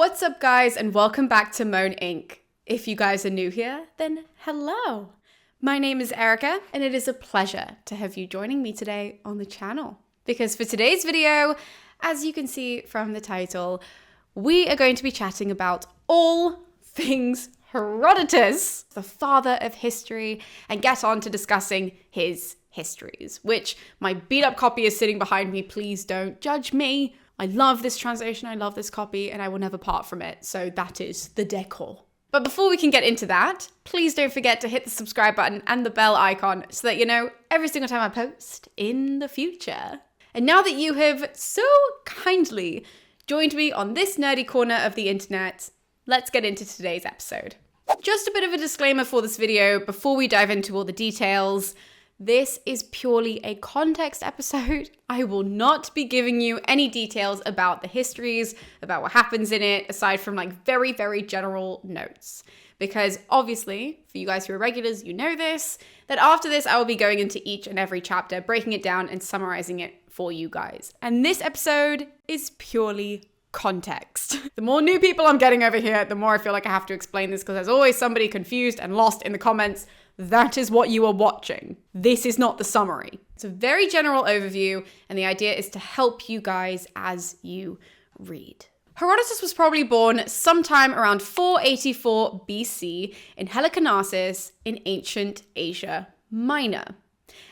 What's up, guys, and welcome back to MoAn Inc. If you guys are new here, then hello. My name is Erica, and it is a pleasure to have you joining me today on the channel. Because for today's video, as you can see from the title, we are going to be chatting about all things Herodotus, the father of history, and get on to discussing his histories, which my beat up copy is sitting behind me. Please don't judge me. I love this translation, I love this copy, and I will never part from it. So that is the decor. But before we can get into that, please don't forget to hit the subscribe button and the bell icon so that you know every single time I post in the future. And now that you have so kindly joined me on this nerdy corner of the internet, let's get into today's episode. Just a bit of a disclaimer for this video before we dive into all the details. This is purely a context episode. I will not be giving you any details about the histories, about what happens in it, aside from like very, very general notes. Because obviously, for you guys who are regulars, you know this, that after this, I will be going into each and every chapter, breaking it down and summarizing it for you guys. And this episode is purely context. The more new people I'm getting over here, the more I feel like I have to explain this because there's always somebody confused and lost in the comments. That is what you are watching. This is not the summary. It's a very general overview, and the idea is to help you guys as you read. Herodotus was probably born sometime around 484 BC in Halicarnassus in ancient Asia Minor.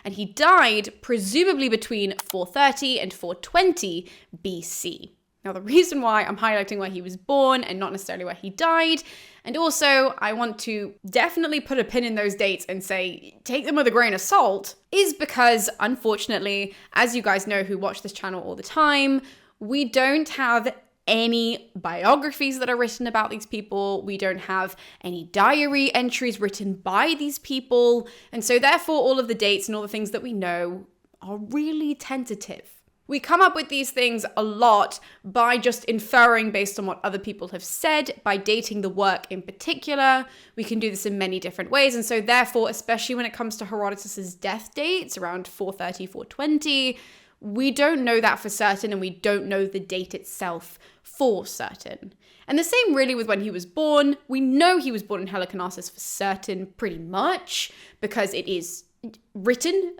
And he died presumably between 430 and 420 BC. Now, the reason why I'm highlighting where he was born and not necessarily where he died, and also I want to definitely put a pin in those dates and say, take them with a grain of salt, is because, unfortunately, as you guys know who watch this channel all the time, we don't have any biographies that are written about these people. We don't have any diary entries written by these people. And so therefore, all of the dates and all the things that we know are really tentative. We come up with these things a lot by just inferring based on what other people have said, by dating the work in particular. We can do this in many different ways. And so therefore, especially when it comes to Herodotus's death dates around 430, 420, we don't know that for certain, and we don't know the date itself for certain. And the same really with when he was born. We know he was born in Halicarnassus for certain pretty much because it is written.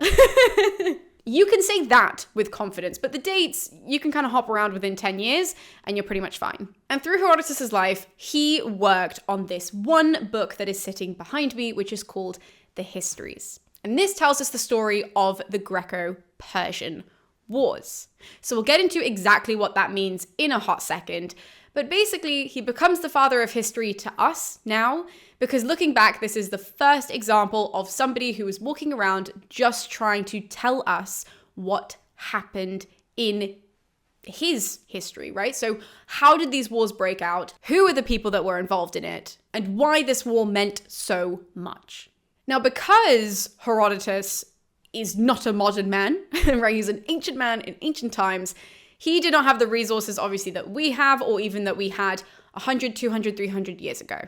You can say that with confidence, but the dates, you can kind of hop around within 10 years and you're pretty much fine. And through Herodotus' life, he worked on this one book that is sitting behind me, which is called the Histories. And this tells us the story of the Greco-Persian Wars. So we'll get into exactly what that means in a hot second. But basically, he becomes the father of history to us now, because looking back, this is the first example of somebody who is walking around just trying to tell us what happened in his history, right? So how did these wars break out? Who are the people that were involved in it? And why this war meant so much? Now, because Herodotus is not a modern man, right? He's an ancient man in ancient times. He did not have the resources, obviously, that we have, or even that we had 100, 200, 300 years ago.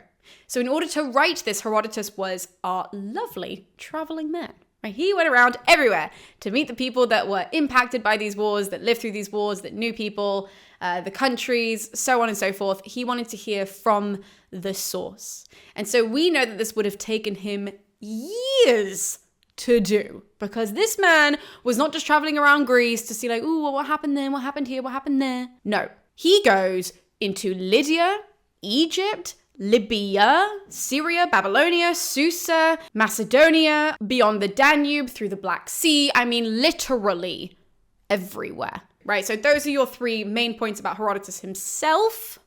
So in order to write this, Herodotus was our lovely traveling man. Right? He went around everywhere to meet the people that were impacted by these wars, that lived through these wars, that knew people, the countries, so on and so forth. He wanted to hear from the source. And so we know that this would have taken him years to do, because this man was not just traveling around Greece to see like, ooh, what happened there? What happened here? What happened there? No, he goes into Lydia, Egypt, Libya, Syria, Babylonia, Susa, Macedonia, beyond the Danube, through the Black Sea. I mean, literally everywhere, right? So those are your three main points about Herodotus himself.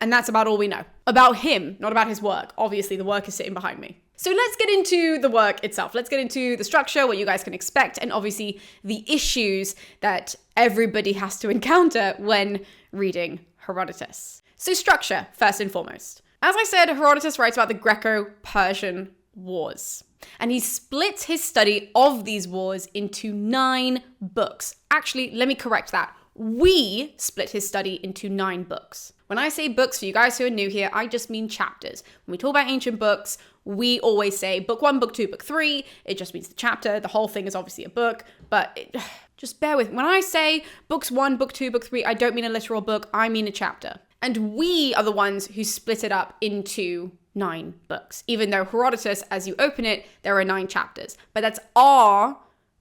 And that's about all we know about him, not about his work. Obviously, the work is sitting behind me. So let's get into the work itself. Let's get into the structure, what you guys can expect, and obviously the issues that everybody has to encounter when reading Herodotus. So structure, first and foremost. As I said, Herodotus writes about the Greco-Persian Wars. And he splits his study of these wars into 9 books. Actually, let me correct that. We split his study into 9 books. When I say books, for you guys who are new here, I just mean chapters. When we talk about ancient books, we always say book 1, book 2, book 3. It just means the chapter. The whole thing is obviously a book, but just bear with me. When I say books 1, book 2, book 3, I don't mean a literal book. I mean a chapter. And we are the ones who split it up into 9 books, even though Herodotus, as you open it, there are 9 chapters. But that's our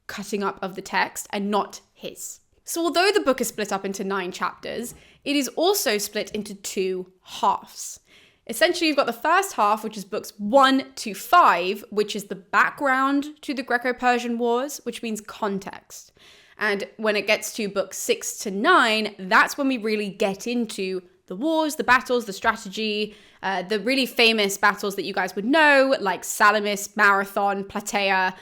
cutting up of the text and not his. So although the book is split up into 9 chapters, it is also split into 2 halves. Essentially, you've got the first half, which is books 1 to 5, which is the background to the Greco-Persian Wars, which means context. And when it gets to books 6 to 9, that's when we really get into the wars, the battles, the strategy, the really famous battles that you guys would know, like Salamis, Marathon, Plataea,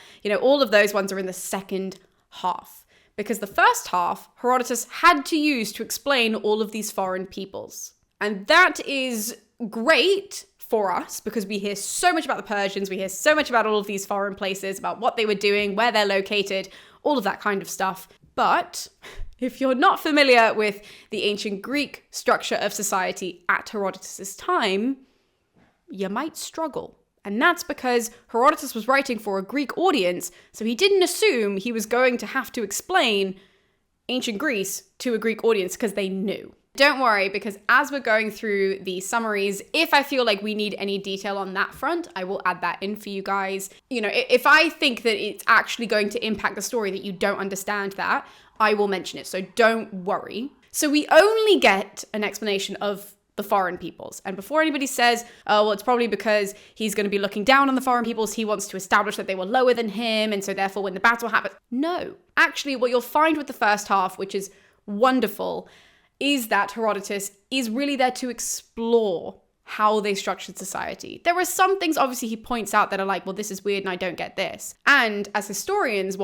all of those ones are in the second half. Because the first half, Herodotus had to use to explain all of these foreign peoples. And that is great for us because we hear so much about the Persians, we hear so much about all of these foreign places, about what they were doing, where they're located, all of that kind of stuff. But if you're not familiar with the ancient Greek structure of society at Herodotus' time, you might struggle. And that's because Herodotus was writing for a Greek audience, so he didn't assume he was going to have to explain ancient Greece to a Greek audience because they knew. Don't worry, because as we're going through the summaries, if I feel like we need any detail on that front, I will add that in for you guys. If I think that it's actually going to impact the story that you don't understand that, I will mention it, so don't worry. So we only get an explanation of the foreign peoples. And before anybody says, oh, well, it's probably because he's going to be looking down on the foreign peoples, he wants to establish that they were lower than him, and so therefore when the battle happens. No. Actually, what you'll find with the first half, which is wonderful, is that Herodotus is really there to explore how they structured society. There are some things, obviously, he points out that are like, well, this is weird and I don't get this. And as historians,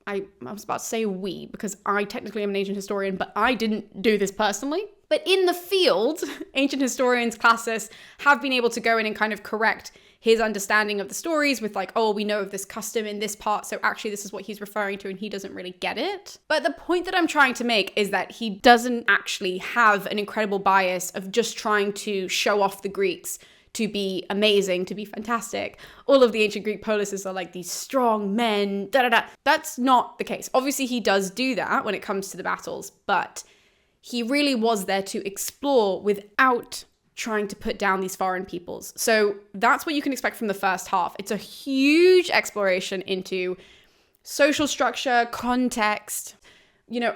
I was about to say we, because I technically am an ancient historian, but I didn't do this personally. But in the field, ancient historians, classicists, have been able to go in and kind of correct his understanding of the stories with like, oh, we know of this custom in this part, so actually this is what he's referring to and he doesn't really get it. But the point that I'm trying to make is that he doesn't actually have an incredible bias of just trying to show off the Greeks to be amazing, to be fantastic. All of the ancient Greek polises are like these strong men, That's not the case. Obviously, he does do that when it comes to the battles, but he really was there to explore without trying to put down these foreign peoples. So that's what you can expect from the first half. It's a huge exploration into social structure, context,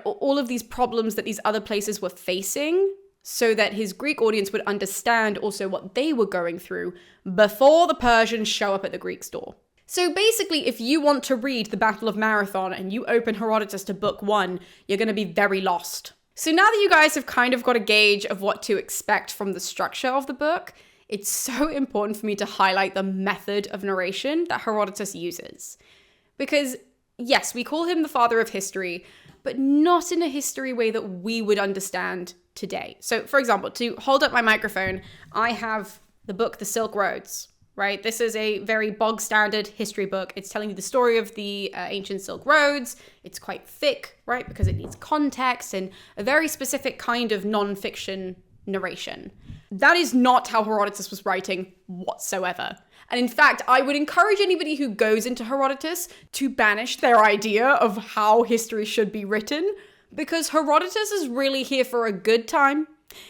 all of these problems that these other places were facing, so that his Greek audience would understand also what they were going through before the Persians show up at the Greeks' door. So basically, if you want to read the Battle of Marathon and you open Herodotus to book 1, you're going to be very lost. So now that you guys have kind of got a gauge of what to expect from the structure of the book, it's so important for me to highlight the method of narration that Herodotus uses. Because yes, we call him the father of history, but not in a history way that we would understand today. So for example, to hold up my microphone, I have the book, The Silk Roads, right? This is a very bog standard history book. It's telling you the story of the ancient Silk Roads. It's quite thick, right? Because it needs context and a very specific kind of non-fiction narration. That is not how Herodotus was writing whatsoever. And in fact, I would encourage anybody who goes into Herodotus to banish their idea of how history should be written, because Herodotus is really here for a good time.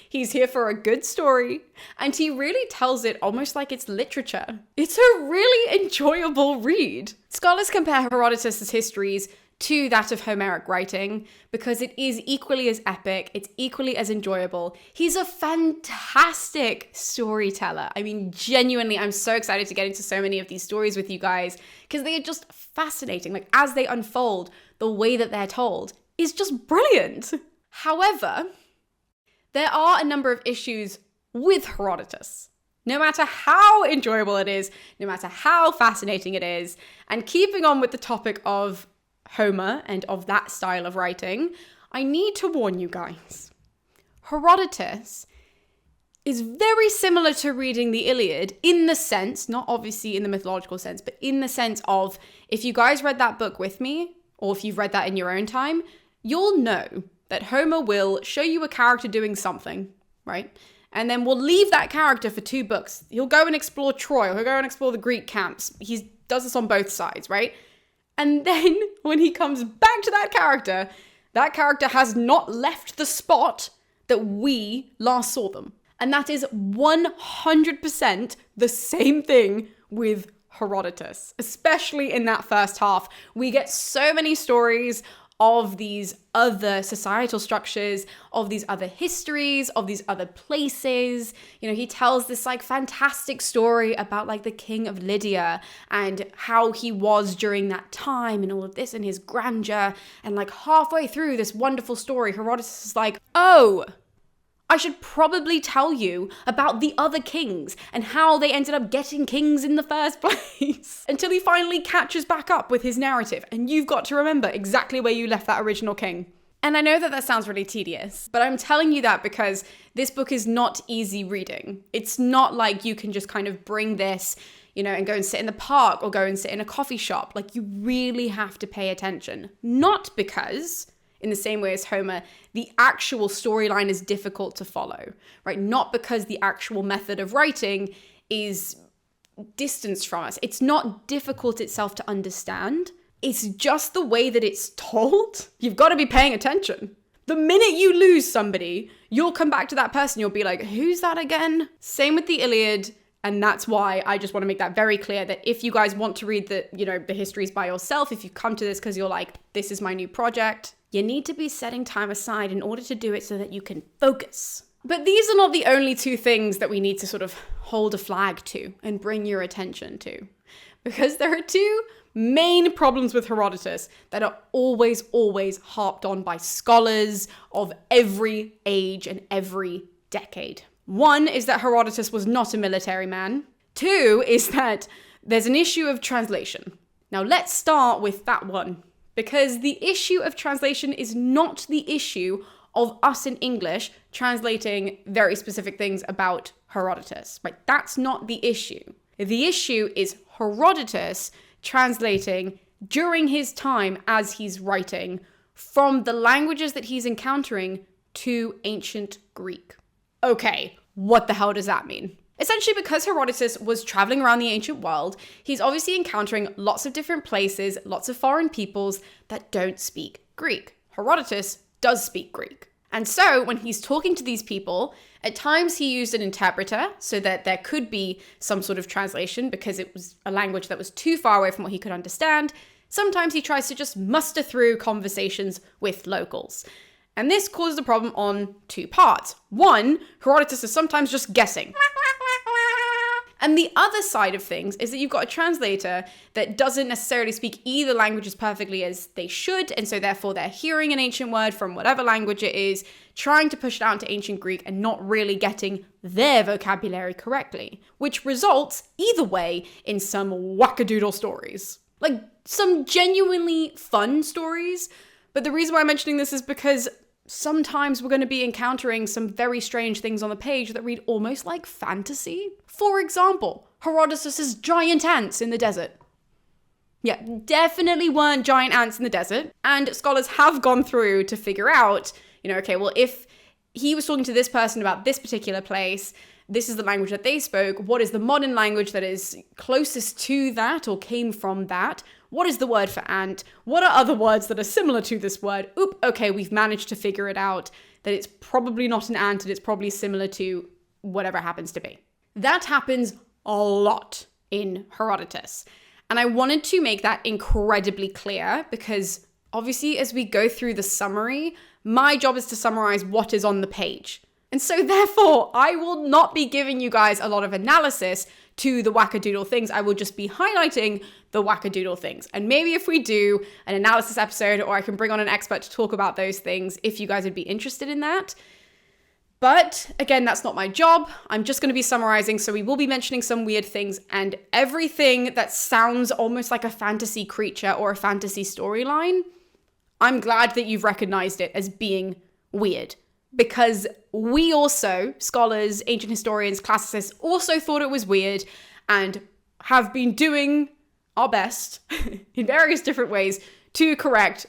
He's here for a good story, and he really tells it almost like it's literature. It's a really enjoyable read. Scholars compare Herodotus' histories to that of Homeric writing because it is equally as epic, it's equally as enjoyable. He's a fantastic storyteller. I mean, genuinely, I'm so excited to get into so many of these stories with you guys because they are just fascinating. Like, as they unfold, the way that they're told is just brilliant. However, there are a number of issues with Herodotus. No matter how enjoyable it is, no matter how fascinating it is, and keeping on with the topic of Homer and of that style of writing, I need to warn you guys. Herodotus is very similar to reading the Iliad in the sense, not obviously in the mythological sense, but in the sense of, if you guys read that book with me, or if you've read that in your own time, you'll know that Homer will show you a character doing something, right? And then we'll leave that character for 2 books. He'll go and explore Troy, or he'll go and explore the Greek camps. He does this on both sides, right? And then when he comes back to that character has not left the spot that we last saw them. And that is 100% the same thing with Herodotus, especially in that first half. We get so many stories of these other societal structures, of these other histories, of these other places. You know, he tells this like fantastic story about like the king of Lydia and how he was during that time and all of this and his grandeur. And like halfway through this wonderful story, Herodotus is like, oh, I should probably tell you about the other kings and how they ended up getting kings in the first place. Until he finally catches back up with his narrative, and you've got to remember exactly where you left that original king. And I know that that sounds really tedious, but I'm telling you that because this book is not easy reading. It's not like you can just kind of bring this, you know, and go and sit in the park or go and sit in a coffee shop. Like, you really have to pay attention. Not because, in the same way as Homer, the actual storyline is difficult to follow, right? Not because the actual method of writing is distanced from us. It's not difficult itself to understand. It's just the way that it's told. You've got to be paying attention. The minute you lose somebody, you'll come back to that person. You'll be like, who's that again? Same with the Iliad. And that's why I just want to make that very clear that if you guys want to read the histories by yourself, if you come to this because you're like, this is my new project, you need to be setting time aside in order to do it so that you can focus. But these are not the only two things that we need to sort of hold a flag to and bring your attention to. Because there are two main problems with Herodotus that are always harped on by scholars of every age and every decade. One is that Herodotus was not a military man. Two is that there's an issue of translation. Now let's start with that one, because the issue of translation is not the issue of us in English translating very specific things about Herodotus, right? That's not the issue. The issue is Herodotus translating during his time as he's writing from the languages that he's encountering to ancient Greek. Okay, what the hell does that mean? Essentially, because Herodotus was traveling around the ancient world, he's obviously encountering lots of different places, lots of foreign peoples that don't speak Greek. Herodotus does speak Greek. And so when he's talking to these people, at times he used an interpreter so that there could be some sort of translation because it was a language that was too far away from what he could understand. Sometimes he tries to just muster through conversations with locals. And this causes a problem on two parts. One, Herodotus is sometimes just guessing. And the other side of things is that you've got a translator that doesn't necessarily speak either languages perfectly as they should, and so therefore they're hearing an ancient word from whatever language it is, trying to push it out into ancient Greek and not really getting their vocabulary correctly, which results, either way, in some wackadoodle stories. Like, some genuinely fun stories, but the reason why I'm mentioning this is because sometimes we're going to be encountering some very strange things on the page that read almost like fantasy. For example, Herodotus' giant ants in the desert. Yeah, definitely weren't giant ants in the desert. And scholars have gone through to figure out, okay, well, if he was talking to this person about this particular place, this is the language that they spoke. What is the modern language that is closest to that or came from that? What is the word for ant? What are other words that are similar to this word? Oop, okay, we've managed to figure it out that it's probably not an ant and it's probably similar to whatever it happens to be. That happens a lot in Herodotus. And I wanted to make that incredibly clear because obviously as we go through the summary, my job is to summarize what is on the page. And so therefore, I will not be giving you guys a lot of analysis to the wackadoodle things. I will just be highlighting the wackadoodle things. And maybe if we do an analysis episode, or I can bring on an expert to talk about those things, if you guys would be interested in that. But again, that's not my job. I'm just going to be summarizing. So we will be mentioning some weird things, and everything that sounds almost like a fantasy creature or a fantasy storyline, I'm glad that you've recognized it as being weird. Because we also, scholars, ancient historians, classicists, also thought it was weird and have been doing our best in various different ways to correct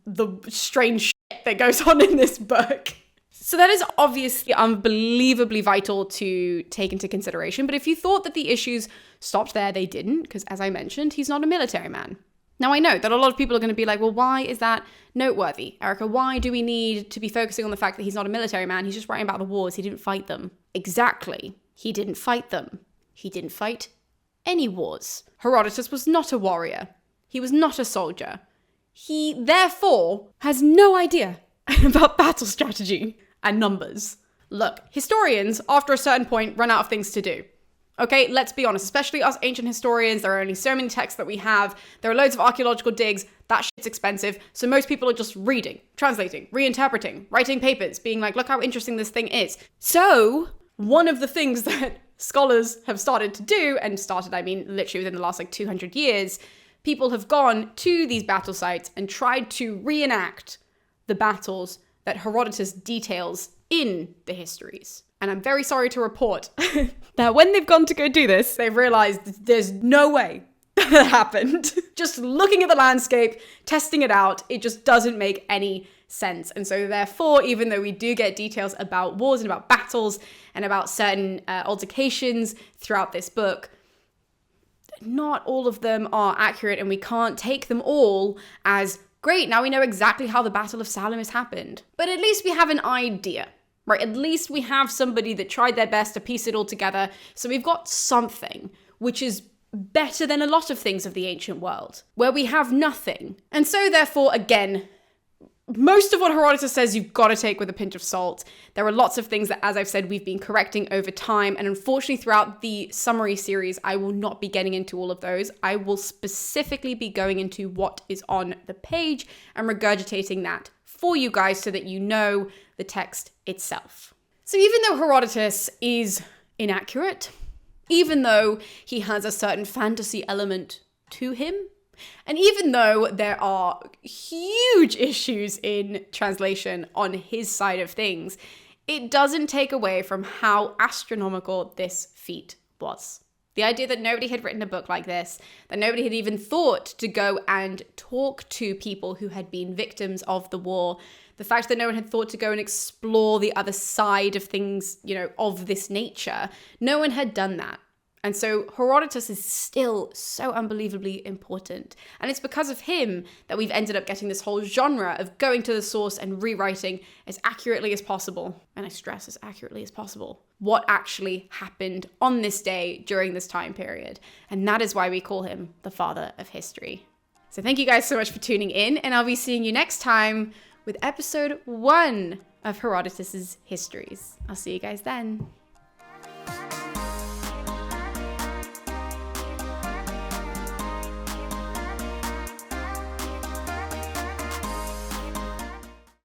the strange shit that goes on in this book. So that is obviously unbelievably vital to take into consideration. But if you thought that the issues stopped there, they didn't, because as I mentioned, he's not a military man. Now, I know that a lot of people are going to be like, well, why is that noteworthy, Erica? Why do we need to be focusing on the fact that he's not a military man? He's just writing about the wars. He didn't fight them. Exactly. He didn't fight them. He didn't fight any wars. Herodotus was not a warrior. He was not a soldier. He, therefore, has no idea about battle strategy and numbers. Look, historians, after a certain point, run out of things to do. Okay, let's be honest, especially us ancient historians, there are only so many texts that we have. There are loads of archaeological digs. That shit's expensive. So most people are just reading, translating, reinterpreting, writing papers, being like, look how interesting this thing is. So one of the things that scholars have started to do, and started, I mean, literally within the last 200 years, people have gone to these battle sites and tried to reenact the battles that Herodotus details in the histories. And I'm very sorry to report that when they've gone to go do this, they've realized there's no way that happened. Just looking at the landscape, testing it out, it just doesn't make any sense. And so therefore, even though we do get details about wars and about battles and about certain altercations throughout this book, not all of them are accurate, and we can't take them all as, great, now we know exactly how the Battle of Salamis happened. But at least we have an idea. Right, at least we have somebody that tried their best to piece it all together. So we've got something which is better than a lot of things of the ancient world, where we have nothing. And so therefore, again, most of what Herodotus says you've got to take with a pinch of salt. There are lots of things that, as I've said, we've been correcting over time. And unfortunately, throughout the summary series, I will not be getting into all of those. I will specifically be going into what is on the page and regurgitating that for you guys so that you know the text itself. So even though Herodotus is inaccurate, even though he has a certain fantasy element to him, and even though there are huge issues in translation on his side of things, it doesn't take away from how astronomical this feat was. The idea that nobody had written a book like this, that nobody had even thought to go and talk to people who had been victims of the war, the fact that no one had thought to go and explore the other side of things, of this nature, no one had done that. And so Herodotus is still so unbelievably important. And it's because of him that we've ended up getting this whole genre of going to the source and rewriting as accurately as possible, and I stress as accurately as possible, what actually happened on this day during this time period. And that is why we call him the father of history. So thank you guys so much for tuning in, and I'll be seeing you next time with episode 1 of Herodotus's Histories. I'll see you guys then.